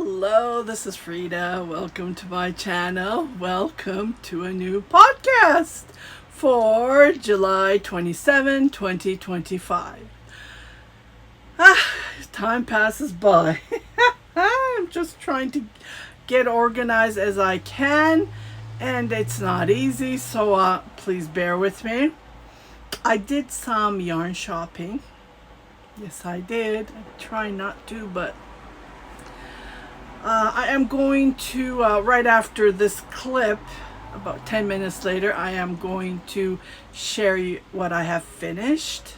Hello, this is Frida. Welcome to my channel. Welcome to a new podcast for July 27, 2025. Time passes by. I'm just trying to get organized as I can, and it's not easy, so please bear with me. I did some yarn shopping. Yes, I did. I try not to, but I am going to, right after this clip, about 10 minutes later, I am going to share what I have finished.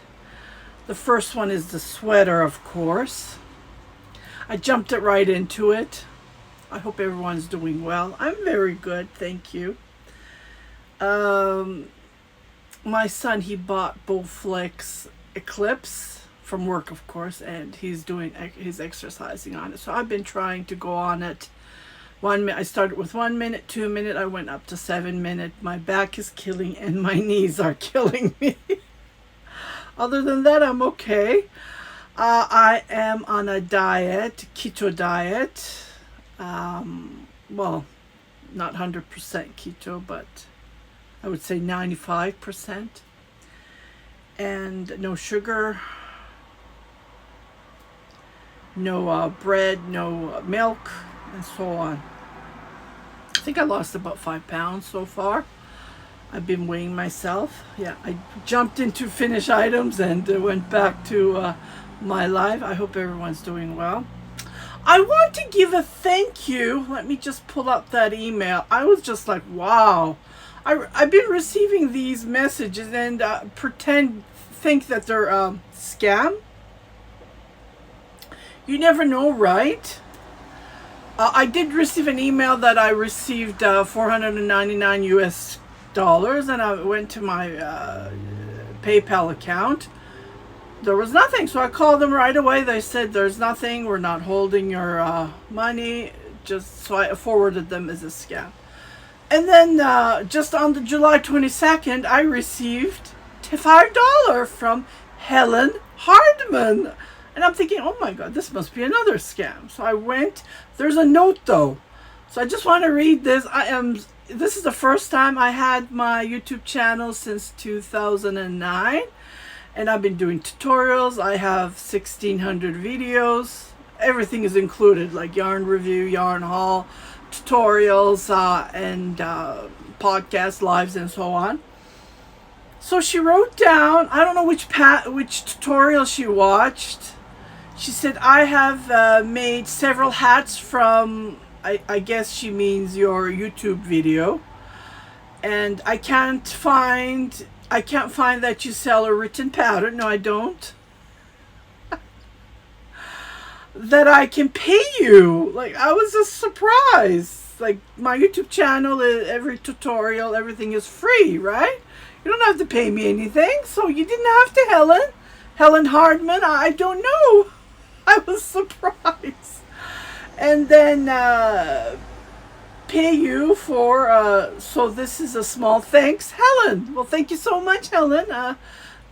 The first one is the sweater, of course. I jumped it right into it. I hope everyone's doing well. I'm very good, thank you. My son, he bought Bowflex Eclipse from work, of course, and he's exercising on it. So I've been trying to go on it. 1 minute. I started with 1 minute, 2 minute. I went up to 7 minutes. My back is killing and my knees are killing me. Other than that, I'm okay. I am on a diet, keto diet. Well, not 100% keto, but I would say 95%. And no sugar, no bread, no milk, and so on. I think I lost about 5 pounds so far. I've been weighing myself. Yeah, I jumped into finish items and went back to my life. I hope everyone's doing well. I want to give a thank you. Let me just pull up that email. I was just like, wow. I've been receiving these messages and think that they're scam. You never know, right? I did receive an email that I received $499 US, and I went to my PayPal account. There was nothing, so I called them right away. They said there's nothing. We're not holding your money. So I forwarded them as a scam. And then just on the July 22nd, I received $5 from Helen Hardman. And I'm thinking, oh my God, this must be another scam. So I went. There's a note though. So I just want to read this. This is the first time I had my YouTube channel since 2009. And I've been doing tutorials. I have 1,600 videos. Everything is included, like yarn review, yarn haul, tutorials, and podcast lives, and so on. So she wrote down, I don't know which tutorial she watched. She said, I have made several hats from, I guess she means your YouTube video. And I can't find that you sell a written pattern. No, I don't. That I can pay you. Like, I was just surprised. Like, my YouTube channel, every tutorial, everything is free, right? You don't have to pay me anything. So you didn't have to, Helen Hardman. I don't know. I was surprised. And then pay you for, so this is a small thanks, Helen. Well, thank you so much, Helen.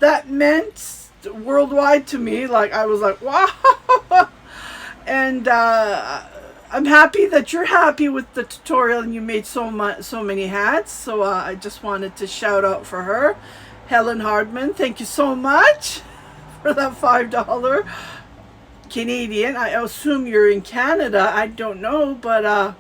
That meant worldwide to me. Like, I was like, wow. And I'm happy that you're happy with the tutorial and you made so many hats. So I just wanted to shout out for her. Helen Hardman, thank you so much for that $5 Canadian. I assume you're in Canada. I don't know, but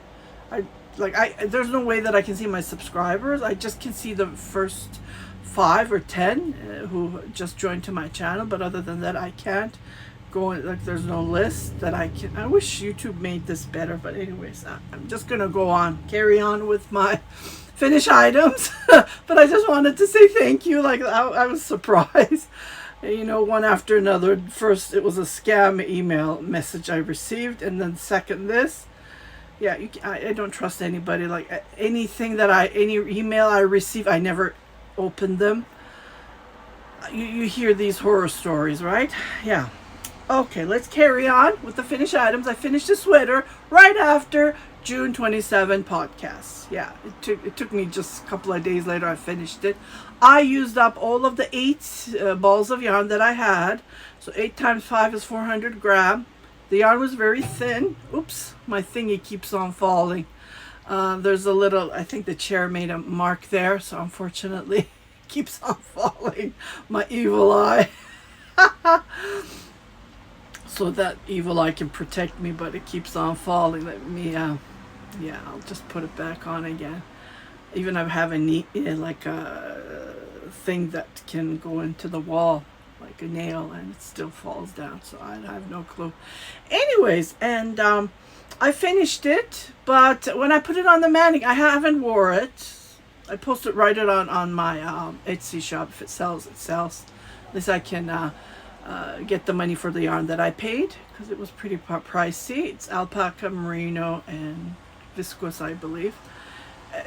there's no way that I can see my subscribers. I just can see the first 5 or 10 who just joined to my channel, but other than that, I can't go. Like, there's no list that I can. I wish YouTube made this better, but anyways, I'm just gonna carry on with my finish items. But I just wanted to say thank you. Like, I was surprised. You know, one after another. First, it was a scam email message I received, and then second, this. Yeah, I don't trust anybody. Like, any email I receive, I never open them. You hear these horror stories, right? Yeah. Okay, let's carry on with the finished items. I finished the sweater right after June 27 podcast. Yeah, it took me just a couple of days later. I finished it. I used up all of the 8 balls of yarn that I had. So 8 times 5 is 400 grams. The yarn was very thin. Oops, my thingy keeps on falling. There's a little, I think the chair made a mark there, so unfortunately it keeps on falling. My evil eye. So that evil eye can protect me, but it keeps on falling. Let me, yeah, I'll just put it back on again. Even I have a neat, like a thing that can go into the wall, like a nail, and it still falls down, so I have no clue. Anyways, and I finished it, but when I put it on the mannequin, I haven't wore it. I posted right it on my Etsy shop. If it sells, it sells. At least I can get the money for the yarn that I paid, because it was pretty pricey. It's alpaca, merino, and viscose, I believe.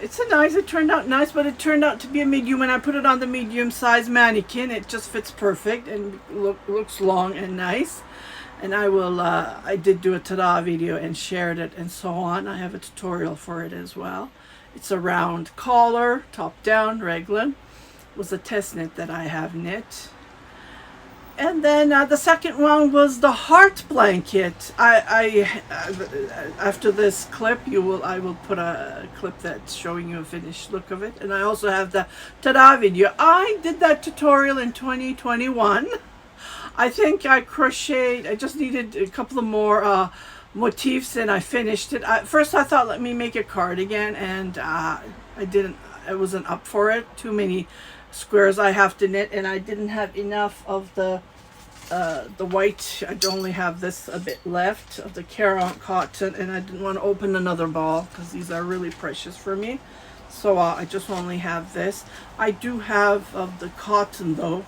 It's it turned out nice, but it turned out to be a medium. When I put it on the medium size mannequin, it just fits perfect and looks long and nice. And I did do a ta-da video and shared it and so on. I have a tutorial for it as well. It's a round collar, top down, raglan. It was a test knit that I have knit. And then the second one was the heart blanket. After this clip, I will put a clip that's showing you a finished look of it. And I also have the ta-da video. I did that tutorial in 2021. I think I crocheted. I just needed a couple of more motifs, and I finished it. First, I thought, let me make a cardigan, and I didn't. I wasn't up for it. Too many squares I have to knit, and I didn't have enough of the white. I only have this a bit left of the Caron cotton, and I didn't want to open another ball because these are really precious for me. So I just only have this. I do have of the cotton though,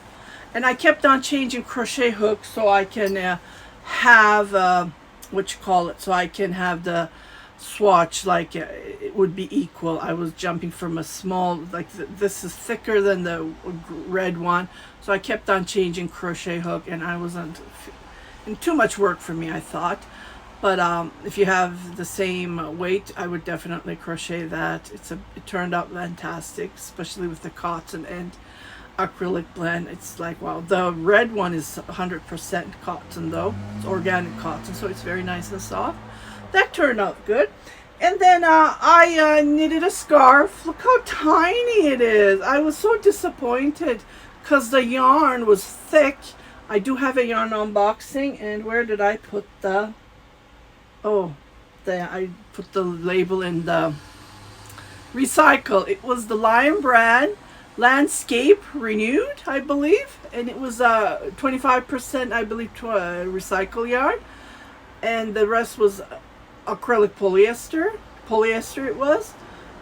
and I kept on changing crochet hooks so I can have so I can have the swatch like it would be equal. I was jumping from a small, like this is thicker than the red one, so I kept on changing crochet hook, and I wasn't in too much work for me, I thought. But if you have the same weight, I would definitely crochet that. It turned out fantastic, especially with the cotton and acrylic blend. It's like, wow. The red one is 100% cotton though. It's organic cotton, so it's very nice and soft. That turned out good. And then I knitted a scarf. Look how tiny it is. I was so disappointed because the yarn was thick. I do have a yarn unboxing, and where did I put the, I put the label in the recycle. It was the Lion brand Landscape Renewed, I believe, and it was 25%, I believe, recycle yarn, and the rest was acrylic polyester it was.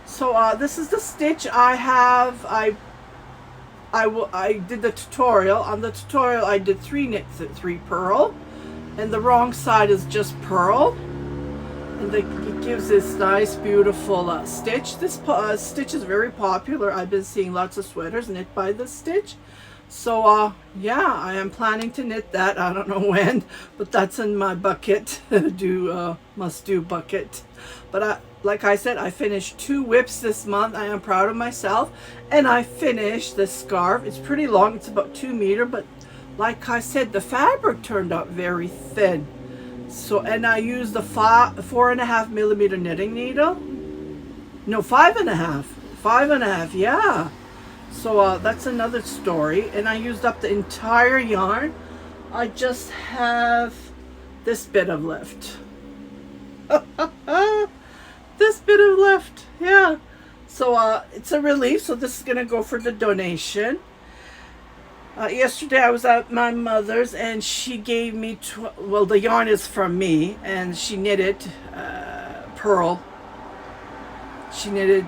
So this is the stitch I have. I did the tutorial. On the tutorial I did 3 knits at 3 purl, and the wrong side is just purl, and it gives this nice beautiful stitch. This stitch is very popular. I've been seeing lots of sweaters knit by this stitch. So yeah, I am planning to knit that. I don't know when, but that's in my bucket must do bucket. But like I said, I finished 2 whips this month. I am proud of myself, and I finished the scarf. It's pretty long. It's about 2 meters, but like I said, the fabric turned out very thin. So, and I used the 4.5 millimeter knitting needle. No, 5.5. Yeah. So that's another story. And I used up the entire yarn. I just have this bit of left. This bit of left. Yeah. So it's a relief. So this is gonna go for the donation. Yesterday I was at my mother's, and she gave me well, the yarn is from me, and she knitted purl. She knitted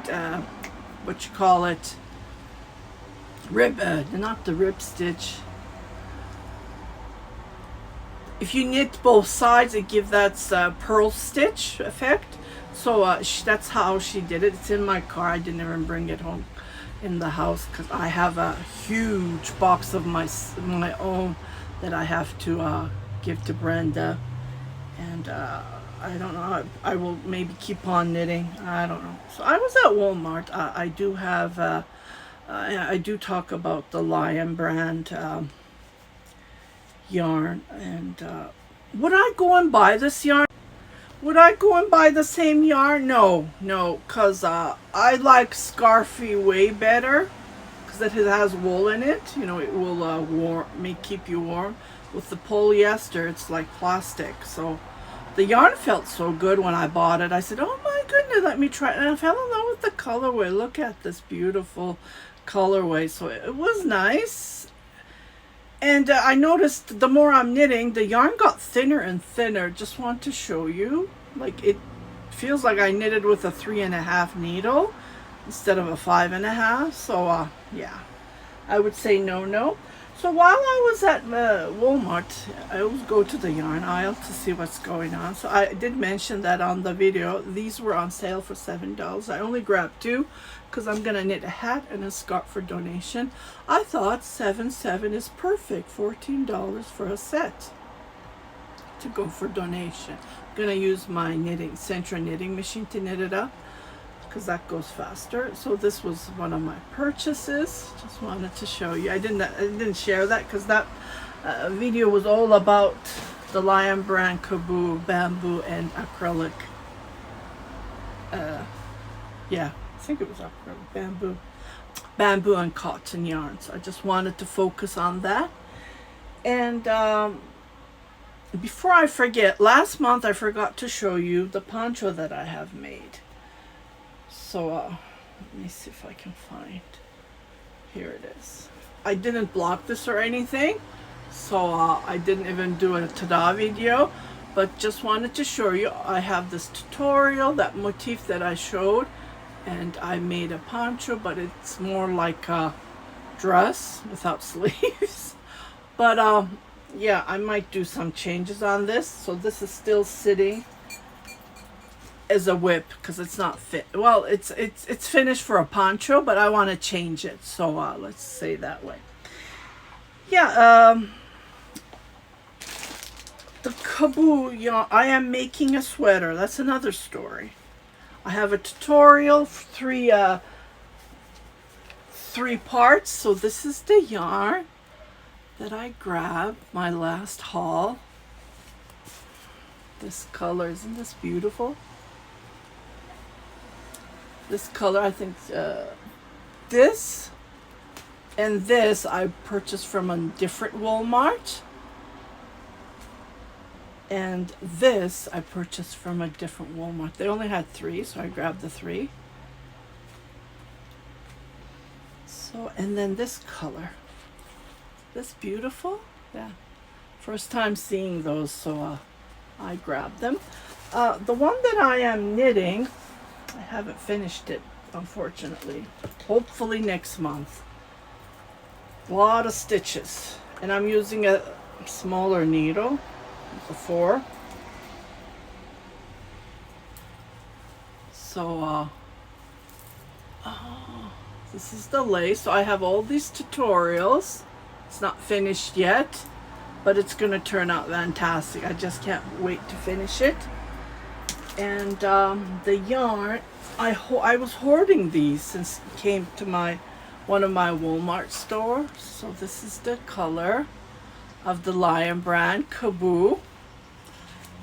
what you call it, rib, not the rib stitch. If you knit both sides, it gives that purl stitch effect. So that's how she did it. It's in my car. I didn't even bring it home in the house because I have a huge box of my own that I have to give to Brenda, and I don't know, I will maybe keep on knitting. I don't know. So I was at Walmart. I do have I do talk about the Lion brand yarn, and Would I go and buy this yarn? Would I go and buy the same yarn? No, no, because I like Scarfy way better because it has wool in it. You know, it will keep you warm. With the polyester, it's like plastic. So the yarn felt so good when I bought it. I said, oh my goodness, let me try it. And I fell in love with the colorway. Look at this beautiful colorway. So it was nice. And I noticed the more I'm knitting, the yarn got thinner and thinner. Just want to show you. Like, it feels like I knitted with a 3.5 needle instead of a 5.5. So yeah, I would say no. So while I was at Walmart, I always go to the yarn aisle to see what's going on. So I did mention that on the video. These were on sale for $7. I only grabbed 2 because I'm going to knit a hat and a scarf for donation. I thought 7.7 is perfect. $14 for a set to go for donation. I'm going to use my Centra knitting machine to knit it up, because that goes faster. So this was one of my purchases. Just wanted to show you. I didn't share that because that video was all about the Lion brand Kaboo bamboo and acrylic. Yeah, I think it was acrylic bamboo and cotton yarn. So I just wanted to focus on that. And before I forget, last month I forgot to show you the poncho that I have made. So let me see if I can find. Here it is. I didn't block this or anything, so I didn't even do a ta-da video, but just wanted to show you. I have this tutorial, that motif that I showed, and I made a poncho, but it's more like a dress without sleeves. But yeah, I might do some changes on this. So this is still sitting as a whip because it's not fit. Well, it's finished for a poncho, but I want to change it. So let's say that way. Yeah, the Kaboo yarn. I am making a sweater. That's another story. I have a tutorial, 3 parts. So this is the yarn that I grabbed my last haul. This color, isn't this beautiful? This color, I think this and this I purchased from a different Walmart, and this I purchased from a different Walmart. They only had 3, so I grabbed the 3. So, and then this color, this beautiful, yeah, first time seeing those, so I grabbed them. The one that I am knitting, I haven't finished it, unfortunately. Hopefully next month. A lot of stitches, and I'm using a smaller needle, a 4. So this is the lace. So I have all these tutorials. It's not finished yet, but it's gonna turn out fantastic. I just can't wait to finish it. And the yarn, I was hoarding these since it came to one of my Walmart stores. So this is the color of the Lion brand Kaboo.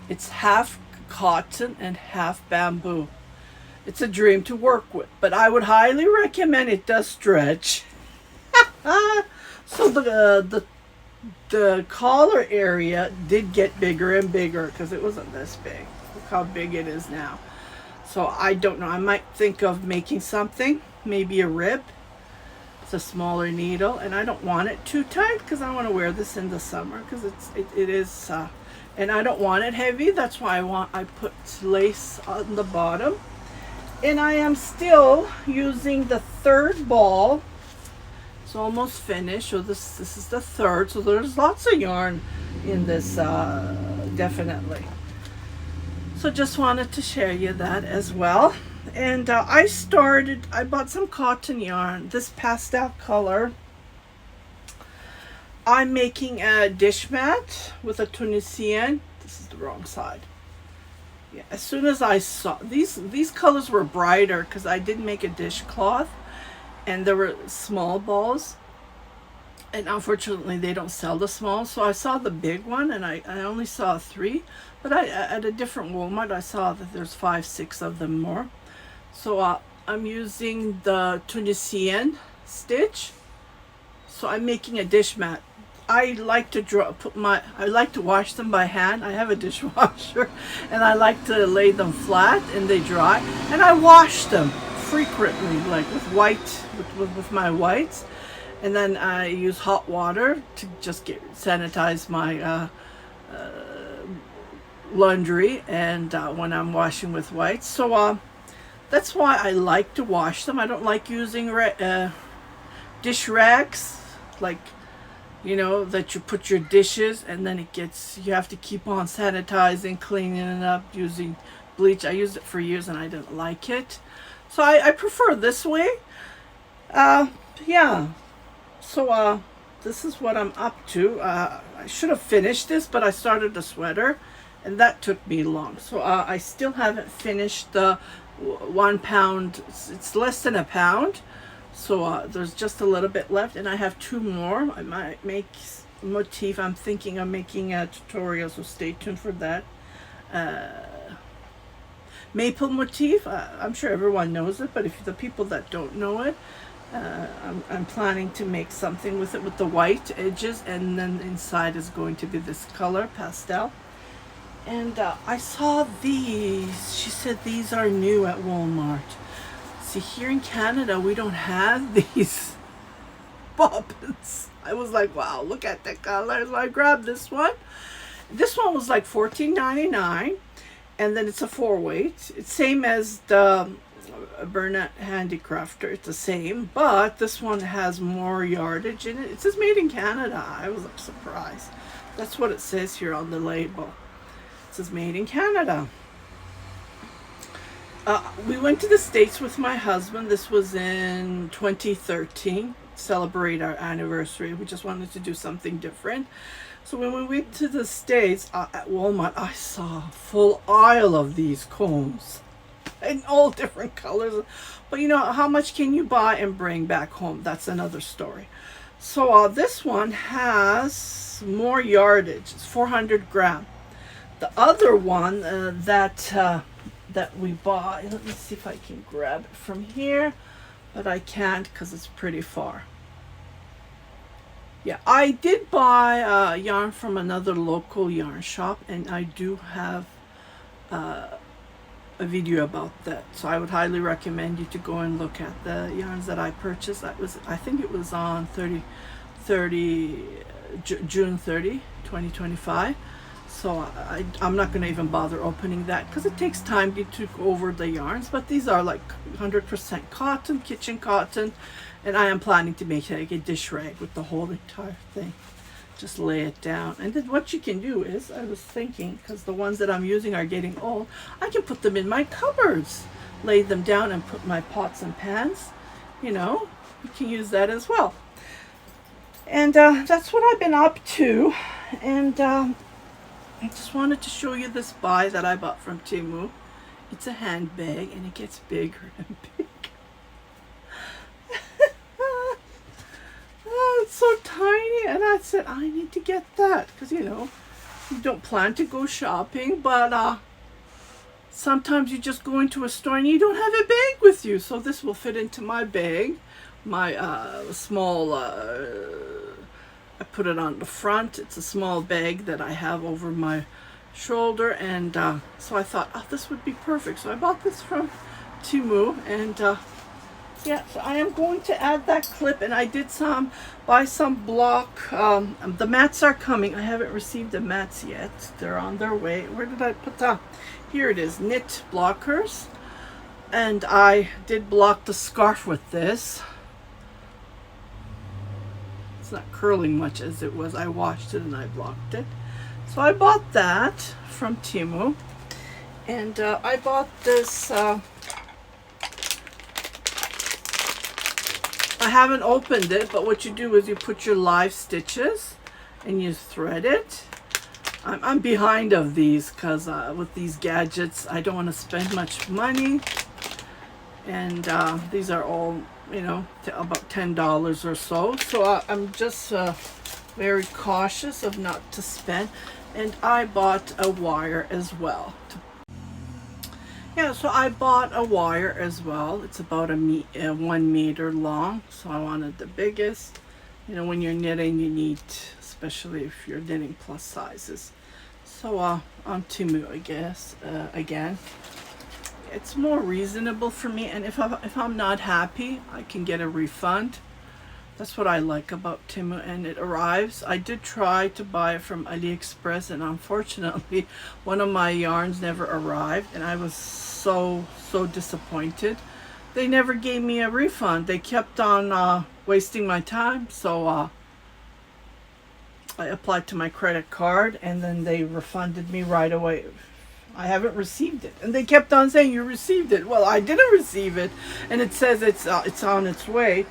It's half cotton and half bamboo. It's a dream to work with, but I would highly recommend. It does stretch. So the collar area did get bigger and bigger because it wasn't this big. Look how big it is now. So I don't know. I might think of making something, maybe a rib. It's a smaller needle, and I don't want it too tight because I want to wear this in the summer because it is, and I don't want it heavy. That's why I put lace on the bottom. And I am still using the 3rd ball. It's almost finished. So this is the 3rd. So there's lots of yarn in this, definitely. So just wanted to share you that as well. And I bought some cotton yarn, this pastel color. I'm making a dish mat with a Tunisian. This is the wrong side. Yeah, as soon as I saw these colors were brighter because I did make a dishcloth and there were small balls. And unfortunately they don't sell the small, so I saw the big one, and I only saw 3, but I at a different Walmart I saw that there's 5, 6 of them more. So I'm using the Tunisian stitch. So I'm making a dish mat. I like to I like to wash them by hand. I have a dishwasher, and I like to lay them flat and they dry, and I wash them frequently, like with white, with my whites. And then I use hot water to just sanitize my laundry, and when I'm washing with whites. So that's why I like to wash them. I don't like using dish rags, like, you know, that you put your dishes and then you have to keep on sanitizing, cleaning it up, using bleach. I used it for years and I didn't like it. So I prefer this way. Yeah. So this is what I'm up to. I should have finished this, but I started the sweater and that took me long. So I still haven't finished the 1 pound. It's less than a pound. So there's just a little bit left, and I have 2 more. I might make motif. I'm thinking of making a tutorial, so stay tuned for that. Maple motif. I'm sure everyone knows it, but if the people that don't know it, I'm planning to make something with it with the white edges, and then inside is going to be this color pastel. And I saw these. She said these are new at Walmart. See, here in Canada we don't have these bobbins. I was like, wow, look at the color. So I grabbed this one. This one was like $14.99, and then it's a 4-weight. It's same as the Bernat Handicrafter. It's the same, but this one has more yardage in it. It says made in Canada. I was surprised. That's what it says here on the label. It says made in Canada. We went to the States with my husband. This was in 2013. Celebrate our anniversary. We just wanted to do something different. So when we went to the States at Walmart, I saw a full aisle of these combs in all different colors. But you know, how much can you buy and bring back home? That's another story. So this one has more yardage. It's 400 grams. The other one that we bought, let me see if I can grab it from here, but I can't because it's pretty far. Yeah, I did buy yarn from another local yarn shop, and I do have a video about that, so I would highly recommend you to go and look at the yarns that I purchased. I think it was on June 30, 2025. So I'm not going to even bother opening that because it takes time to go over the yarns. But these are like 100% cotton, kitchen cotton. And I am planning to make like a dish rag with the whole entire thing. Just lay it down. And then what you can do is, I was thinking, because the ones that I'm using are getting old, I can put them in my cupboards. Lay them down and put my pots and pans. You know, you can use that as well. And that's what I've been up to. And I just wanted to show you this buy that I bought from Temu. It's a handbag and it gets bigger and bigger. It's so tiny, and I said I need to get that because, you know, you don't plan to go shopping, but sometimes you just go into a store and you don't have a bag with you. So this will fit into my bag, my small I put it on the front. It's a small bag that I have over my shoulder, and so I thought, oh, this would be perfect. So I bought this from Temu, and yeah, so I am going to add that clip, and I did buy some block. The mats are coming. I haven't received the mats yet. They're on their way. Where did I put them? Here it is, knit blockers, and I did block the scarf with this. Not curling much as it was. I washed it and I blocked it. So I bought that from Temu, and I bought this. I haven't opened it, but what you do is you put your live stitches and you thread it. I'm behind of these because with these gadgets I don't want to spend much money. And these are all, you know, about $10 or so. So I'm just very cautious of not to spend. And I bought a wire as well. Yeah, so I bought a wire as well. It's about 1 meter long. So I wanted the biggest. You know, when you're knitting, you need, especially if you're knitting plus sizes. So on Temu, I guess, again, it's more reasonable for me. And if I'm not happy, I can get a refund. That's what I like about Temu, and it arrives. I did try to buy it from AliExpress, and unfortunately one of my yarns never arrived, and I was so disappointed. They never gave me a refund. They kept on wasting my time. So I applied to my credit card, and then they refunded me right away. I haven't received it, and they kept on saying you received it. Well, I didn't receive it, and it says it's on its way.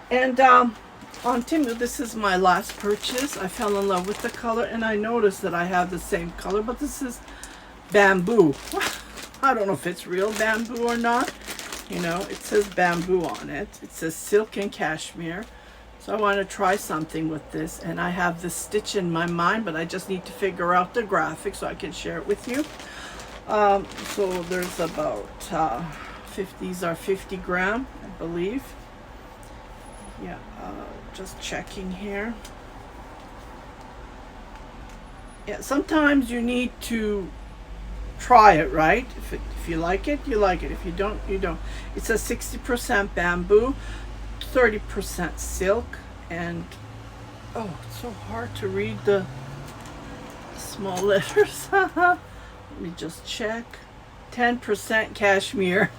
And on Temu, this is my last purchase. I fell in love with the color, and I noticed that I have the same color, but this is bamboo. I don't know if it's real bamboo or not. You know, it says bamboo on it. It says silk and cashmere. So I want to try something with this, and I have this stitch in my mind, but I just need to figure out the graphic so I can share it with you. So there's about these are 50 gram, I believe. Yeah, just checking here. Yeah, sometimes you need to try it, right? If you like it, you like it. If you don't, you don't. It's a 60% bamboo, 30% silk, and oh, it's so hard to read the small letters. Let me just check. 10% cashmere.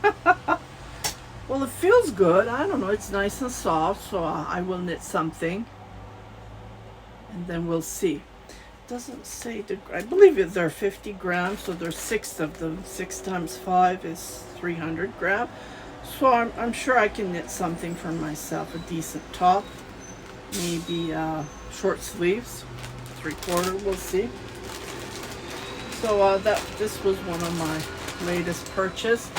Well, it feels good. I don't know. It's nice and soft, so I will knit something, and then we'll see. It doesn't say I believe they're 50 grams, so there's 6 of them. 6 times 5 is 300 grams. So I'm sure I can knit something for myself. A decent top, maybe short sleeves, 3/4. We'll see. So this was one of my latest purchase.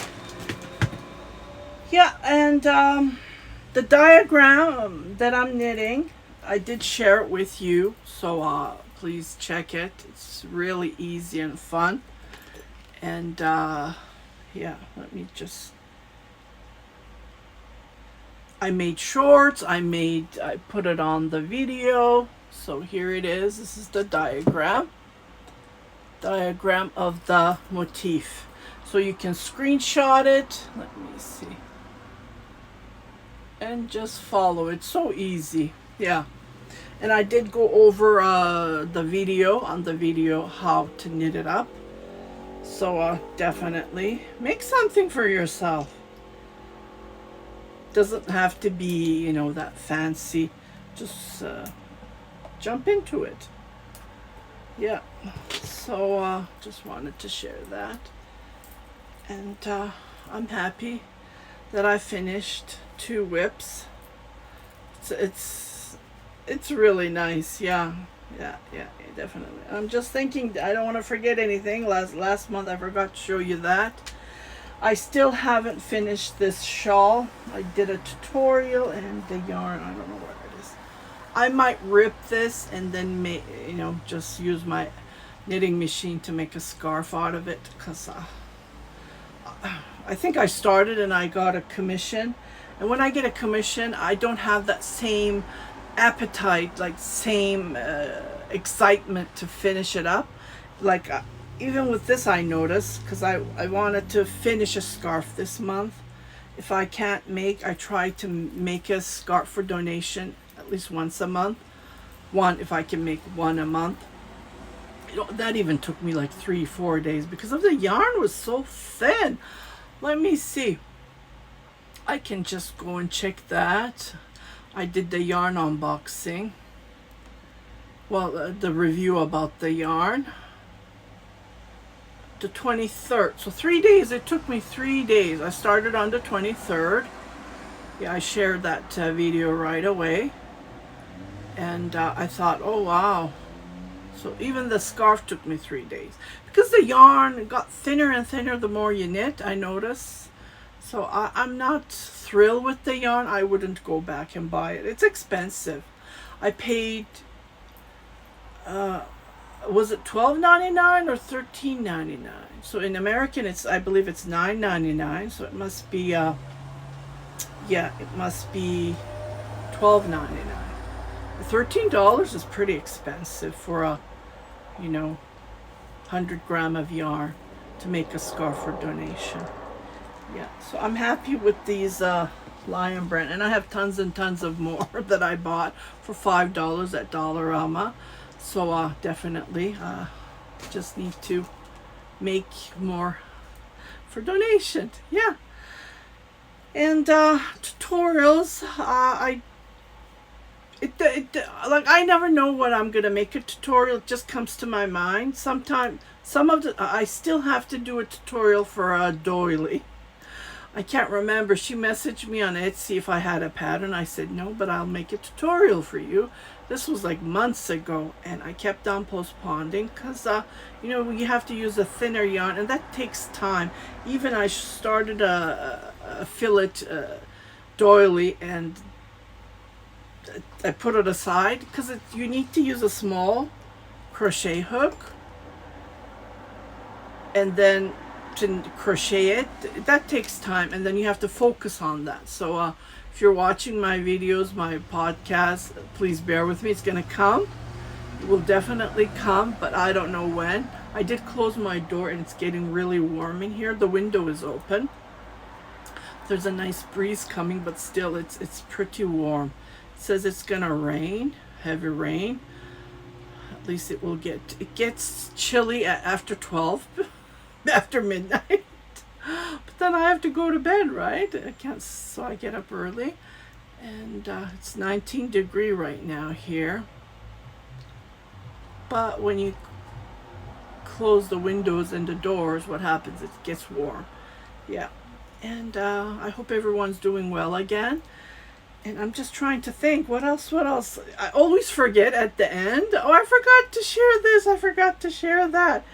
Yeah, and the diagram that I'm knitting, I did share it with you, so please check it. It's really easy and fun. And yeah, let me just, I made shorts, I put it on the video. So here it is. This is the diagram of the motif. So you can screenshot it. Let me see. And just follow it. So easy. Yeah. And I did go over on the video how to knit it up. So definitely make something for yourself. Doesn't have to be, you know, that fancy. Just jump into it. Yeah. So just wanted to share that. And I'm happy that I finished 2 whips. It's really nice. Yeah, definitely. I'm just thinking, I don't want to forget anything. Last month I forgot to show you that. I still haven't finished this shawl. I did a tutorial, and the yarn, I don't know where it is. I might rip this and then make, you know, just use my knitting machine to make a scarf out of it, because I think I started and I got a commission, and when I get a commission, I don't have that same appetite, like same excitement to finish it up. Like even with this, I noticed, because I wanted to finish a scarf this month. If I can't make, I try to make a scarf for donation at least once a month. If I can make one a month. You know, that even took me like 3-4 days because of the yarn was so thin. Let me see. I can just go and check that. I did the yarn unboxing. Well, the review about the yarn. The 23rd. So 3 days. It took me 3 days. I started on the 23rd. Yeah, I shared that video right away. And I thought, oh wow. So even the scarf took me 3 days. Because the yarn got thinner and thinner the more you knit, I noticed. So I'm not thrilled with the yarn. I wouldn't go back and buy it. It's expensive. I paid, was it $12.99 or $13.99? So in American, I believe it's $9.99. So it must be, yeah, it must be $12.99. $13 is pretty expensive for a, 100 gram of yarn to make a scarf for donation. Yeah, so I'm happy with these Lion Brand, and I have tons and tons of more that I bought for $5 at Dollarama. So definitely just need to make more for donation. Yeah. And tutorials, like I never know what I'm gonna make a tutorial. It just comes to my mind. Sometimes I still have to do a tutorial for a doily. I can't remember. She messaged me on Etsy if I had a pattern. I said no, but I'll make a tutorial for you. This was like months ago, and I kept on postponing because you have to use a thinner yarn, and that takes time. Even I started a fillet doily, and I put it aside because you need to use a small crochet hook, and then to crochet it, that takes time, and then you have to focus on that. So if you're watching my videos, my podcast, please bear with me. It's gonna come. It will definitely come, but I don't know when. I did close my door, and it's getting really warm in here. The window is open. There's a nice breeze coming, but still it's pretty warm. It says it's gonna rain, heavy rain. At least it gets chilly after 12, after midnight. But then I have to go to bed, right? So I get up early, and it's 19 degree right now here. But when you close the windows and the doors, what happens? It gets warm. Yeah. And I hope everyone's doing well again. And I'm just trying to think, what else? I always forget at the end. Oh, I forgot to share this. I forgot to share that.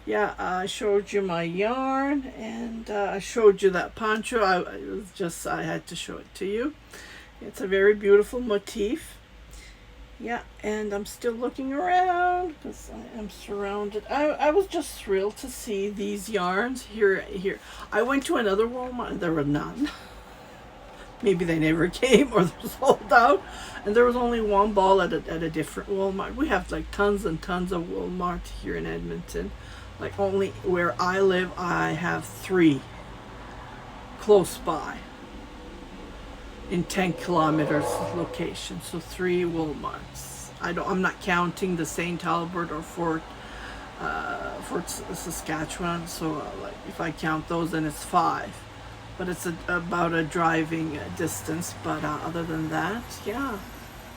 Yeah, I showed you my yarn, and I showed you that poncho. I had to show it to you. It's a very beautiful motif. Yeah, and I'm still looking around because I am surrounded. I was just thrilled to see these yarns here. I went to another Walmart. There were none. Maybe they never came, or they're sold out. And there was only one ball at a different Walmart. We have like tons and tons of Walmart here in Edmonton. Like only where I live, I have 3 close by in 10 kilometers location. So 3 Walmarts. I'm not counting the St. Albert or Fort Saskatchewan. So like if I count those, then it's 5. But it's about a driving distance. But other than that, yeah,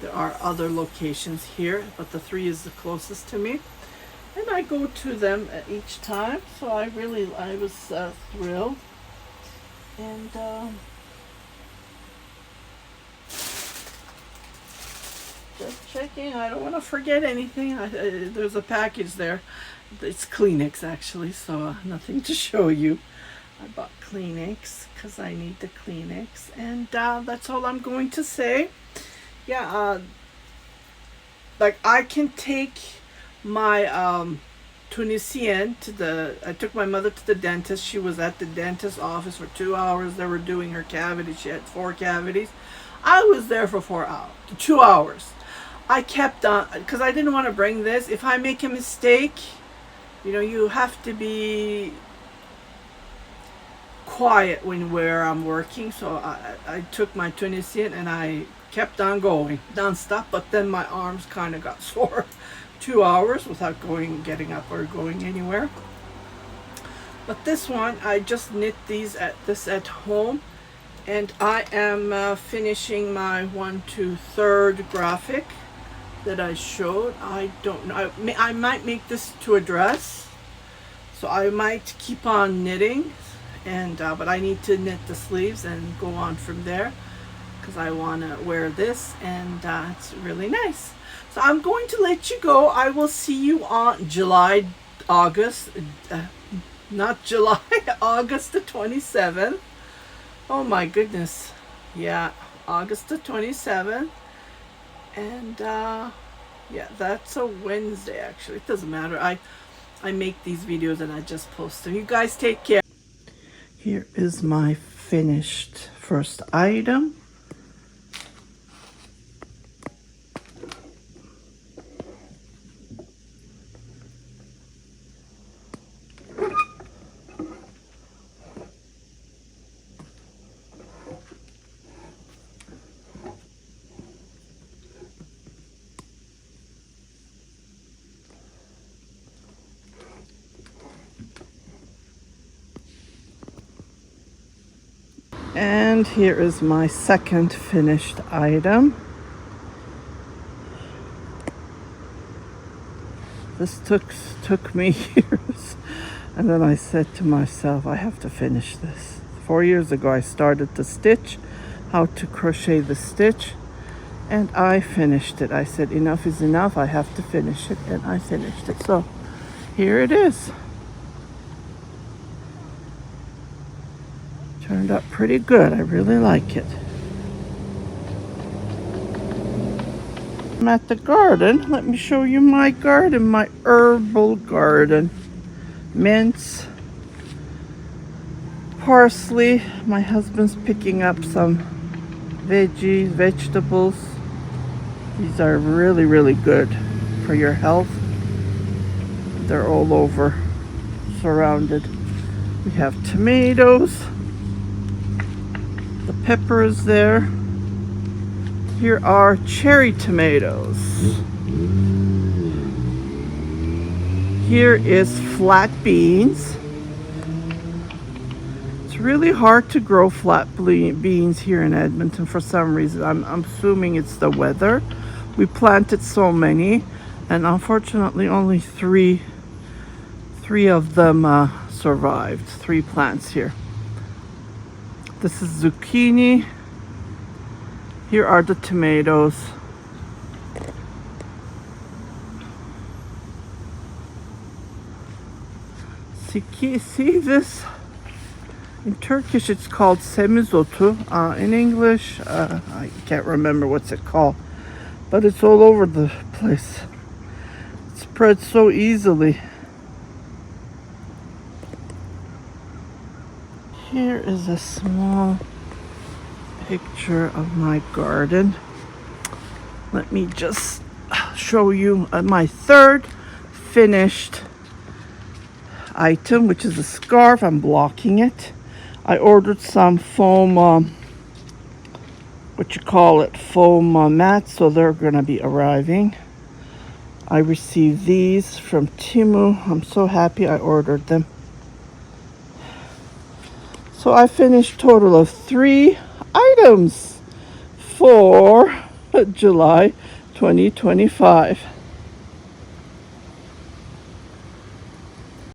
there are other locations here, but the 3 is the closest to me. And I go to them each time, so I was thrilled. And just checking, I don't want to forget anything. There's a package there. It's Kleenex actually, so nothing to show you. I bought Kleenex because I need the Kleenex, and that's all I'm going to say. Yeah, like I can take my Tunisian I took my mother to the dentist. She was at the dentist's office for 2 hours. They were doing her cavities. She had 4 cavities. I was there for 2 hours. I kept on, because I didn't want to bring this. If I make a mistake, you have to be quiet where I'm working. So I took my Tunisian and I kept on going non-stop, but then my arms kind of got sore. 2 hours without getting up or going anywhere. But this one, I just knit this at home, and I am finishing my 1 to 3rd graphic that I showed. I don't know. I might make this to a dress, so I might keep on knitting, and but I need to knit the sleeves and go on from there because I want to wear this, and it's really nice. So I'm going to let you go. I will see you on August the 27th Oh my goodness. Yeah, August the 27th. And yeah, that's a Wednesday actually. It doesn't matter. I make these videos and I just post them. You guys take care. Here is my finished first item. And here is my second finished item. This took me years. And then I said to myself, I have to finish this. 4 years ago, I started to stitch, how to crochet the stitch, and I finished it. I said, enough is enough. I have to finish it, and I finished it. So here it is. Turned out pretty good. I really like it. I'm at the garden. Let me show you my garden, my herbal garden. Mints, parsley. My husband's picking up some vegetables. These are really, really good for your health. They're all over, surrounded. We have tomatoes. The pepper is there. Here are cherry tomatoes. Here is flat beans. It's really hard to grow flat beans here in Edmonton for some reason. I'm assuming it's the weather. We planted so many, and unfortunately only three of them survived. 3 plants here. This is zucchini. Here are the tomatoes. See this? In Turkish it's called semizotu. In English, I can't remember what's it called. But it's all over the place. It spreads so easily. Here is a small picture of my garden. Let me just show you my third finished item, which is a scarf. I'm blocking it. I ordered some foam, foam mats, so they're gonna be arriving. I received these from Temu. I'm so happy I ordered them. So I finished a total of 3 items for July 2025.